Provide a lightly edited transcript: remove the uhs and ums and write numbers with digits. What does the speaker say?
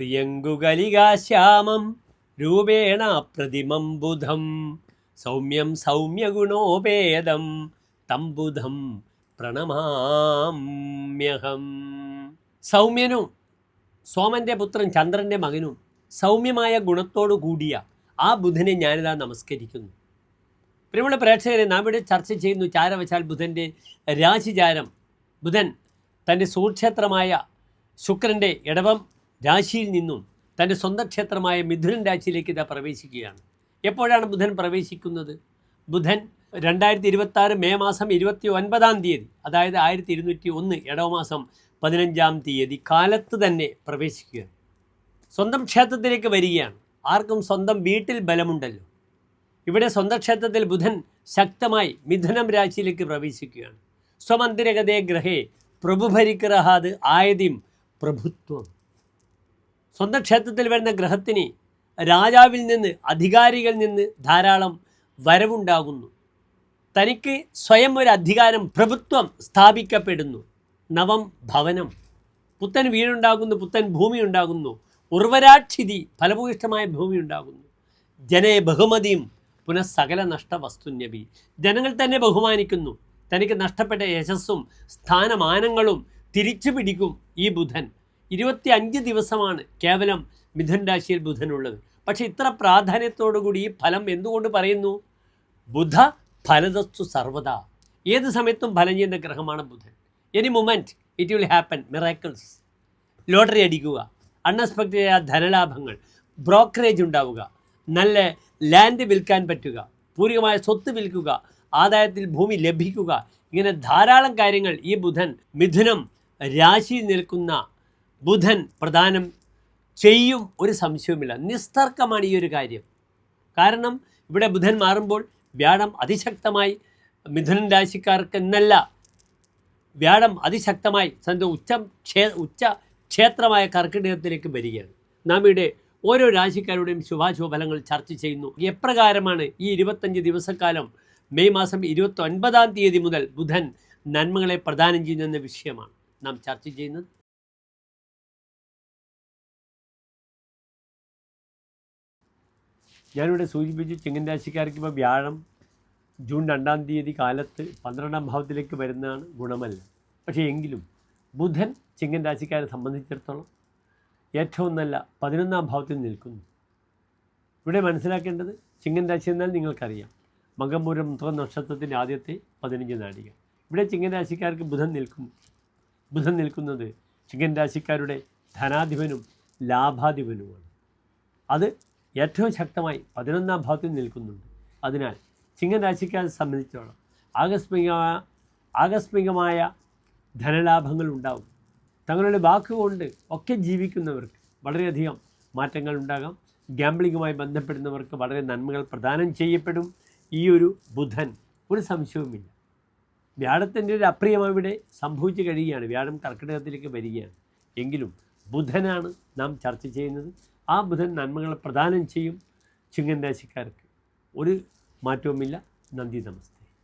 പ്രിയങ്കുകലികാശ്യാമം രൂപേണ പ്രതിമം ബുധം സൗമ്യം സൗമ്യഗുണോപേദം തം ബുധം പ്രണമാമ്യഹം. സൗമ്യനും സോമൻ്റെ പുത്രൻ ചന്ദ്രൻ്റെ മകനും സൗമ്യമായ ഗുണത്തോടു കൂടിയ ആ ബുധനെ ഞാനിതാ നമസ്കരിക്കുന്നു. പ്രിയമുള്ള പ്രേക്ഷകരെ, നാം ഇവിടെ ചർച്ച ചെയ്യുന്നു ചാരവശാൽ ബുധൻ്റെ രാശിചാരം. ബുധൻ തൻ്റെ സുക്ഷേത്രമായ ശുക്രൻ്റെ ഇടവം രാശിയിൽ നിന്നും തൻ്റെ സ്വന്തം ക്ഷേത്രമായ മിഥുനൻ രാശിയിലേക്ക് ഇതാ പ്രവേശിക്കുകയാണ്. എപ്പോഴാണ് ബുധൻ പ്രവേശിക്കുന്നത്? ബുധൻ 2026 മെയ് മാസം 29-ാം തീയതി, അതായത് 1201 ഇടവമാസം 15-ാം തീയതി കാലത്ത് തന്നെ പ്രവേശിക്കുകയാണ്. സ്വന്തം ക്ഷേത്രത്തിലേക്ക് വരികയാണ്. ആർക്കും സ്വന്തം വീട്ടിൽ ബലമുണ്ടല്ലോ. ഇവിടെ സ്വന്തം ക്ഷേത്രത്തിൽ ബുധൻ ശക്തമായി മിഥുനം രാശിയിലേക്ക് പ്രവേശിക്കുകയാണ്. സ്വമന്ദിരഗതേ ഗ്രഹേ പ്രഭുഭരിഗ്രഹാത് ആയതിം പ്രഭുത്വം. സ്വന്തം ക്ഷേത്രത്തിൽ വരുന്ന ഗ്രഹത്തിന് രാജാവിൽ നിന്ന്, അധികാരികളിൽ നിന്ന് ധാരാളം വരവുണ്ടാകുന്നു. തനിക്ക് സ്വയം ഒരു അധികാരം, പ്രഭുത്വം സ്ഥാപിക്കപ്പെടുന്നു. നവം ഭവനം, പുത്തൻ വീടുണ്ടാകുന്നു, പുത്തൻ ഭൂമി ഉണ്ടാകുന്നു. ഉർവരാക്ഷിതി, ഫലഭൂയിഷ്ടമായ ഭൂമി ഉണ്ടാകുന്നു. ജനേ ബഹുമതിയും പുനഃസകല നഷ്ടവസ്തുന്യപി, ജനങ്ങൾ തന്നെ ബഹുമാനിക്കുന്നു. തനിക്ക് നഷ്ടപ്പെട്ട യശസ്സും സ്ഥാനമാനങ്ങളും തിരിച്ചു പിടിക്കും ഈ ബുധൻ. 25 ദിവസമാണ് കേവലം മിഥുൻ രാശിയിൽ ബുധനുള്ളത്. പക്ഷേ ഇത്ര പ്രാധാന്യത്തോടുകൂടി ഈ ഫലം എന്തുകൊണ്ട് പറയുന്നു? ബുധ ഫലദസ്തു സർവദ, ഏത് സമയത്തും ഫലം ചെയ്യുന്ന ഗ്രഹമാണ് ബുധൻ. Any moment it will happen miracles. Lottery അടിക്കുക, അൺഎക്സ്പെക്റ്റഡ് ധനലാഭങ്ങൾ, ബ്രോക്കറേജ് ഉണ്ടാവുക, നല്ല ലാൻഡ് വിൽക്കാൻ പറ്റുക, പൂർവികമായ സ്വത്ത് വിൽക്കുക, ആദായത്തിൽ ഭൂമി ലഭിക്കുക, ഇങ്ങനെ ധാരാളം കാര്യങ്ങൾ ഈ ബുധൻ, മിഥുനം രാശിയിൽ നിൽക്കുന്ന ബുധൻ പ്രദാനം ചെയ്യും. ഒരു സംശയവുമില്ല, നിസ്തർക്കമാണ് ഈ ഒരു കാര്യം. കാരണം ഇവിടെ ബുധൻ മാറുമ്പോൾ വ്യാഴം അതിശക്തമായി മിഥുനൻ രാശിക്കാർക്ക് എന്നല്ല, വ്യാഴം അതിശക്തമായി തൻ്റെ ഉച്ച ക്ഷേത്രമായ കർക്കിടകത്തിലേക്ക് വരികയാണ്. നാം ഇവിടെ ഓരോ രാശിക്കാരുടെയും ശുഭാശുഭഫലങ്ങൾ ചർച്ച ചെയ്യുന്നു. എപ്രകാരമാണ് ഈ 25 ദിവസക്കാലം മെയ് മാസം 29-ാം തീയതി മുതൽ ബുധൻ നന്മകളെ പ്രദാനം ചെയ്യുന്ന വിഷയമാണ് നാം ചർച്ച ചെയ്യുന്നത്. ഞാനിവിടെ സൂചിപ്പിച്ചു, ചിങ്ങൻ രാശിക്കാർക്ക് ഇപ്പോൾ വ്യാഴം ജൂൺ 2-ാം തീയതി കാലത്ത് 12-ാം ഭാവത്തിലേക്ക് വരുന്നതാണ്, ഗുണമല്ല. പക്ഷേ എങ്കിലും ബുധൻ ചിങ്ങൻ രാശിക്കാരെ സംബന്ധിച്ചിടത്തോളം ഏറ്റവും നല്ല 11-ാം ഭാവത്തിൽ നിൽക്കുന്നു. ഇവിടെ മനസ്സിലാക്കേണ്ടത്, ചിങ്ങൻ രാശി എന്നാൽ നിങ്ങൾക്കറിയാം, മകംപൂരം ഉത്രം നക്ഷത്രത്തിൻ്റെ ആദ്യത്തെ 15 നാഴിക. ഇവിടെ ചിങ്ങൻ രാശിക്കാർക്ക് ബുധൻ നിൽക്കുന്നത് ചിങ്ങൻ രാശിക്കാരുടെ ധനാധിപനും ലാഭാധിപനുമാണ്. അത് ഏറ്റവും ശക്തമായി 11-ാം ഭാവത്തിൽ നിൽക്കുന്നുണ്ട്. അതിനാൽ ചിങ്ങൻ രാശിക്കാരെ സംബന്ധിച്ചോളം ആകസ്മികമായ ധനലാഭങ്ങൾ ഉണ്ടാകും. തങ്ങളുടെ വാക്കുകൊണ്ട് ഒക്കെ ജീവിക്കുന്നവർക്ക് വളരെയധികം മാറ്റങ്ങൾ ഉണ്ടാകാം. ഗാംബ്ലിങ്ങുമായി ബന്ധപ്പെടുന്നവർക്ക് വളരെ നന്മകൾ പ്രദാനം ചെയ്യപ്പെടും ഈ ഒരു ബുധൻ, ഒരു സംശയവുമില്ല. വ്യാഴത്തിൻ്റെ ഒരു അപ്രിയം ഇവിടെ സംഭവിച്ചു കഴിയുകയാണ്. വ്യാഴം കർക്കിടകത്തിലേക്ക് വരികയാണ്. എങ്കിലും ബുധനാണ് നാം ചർച്ച ചെയ്യുന്നത്. ആ ബുധൻ നന്മകൾ പ്രദാനം ചെയ്യും ചിങ്ങൻ രാശിക്കാർക്ക്. ഒരു മാറ്റവുമില്ല. നന്ദി, നമസ്തേ.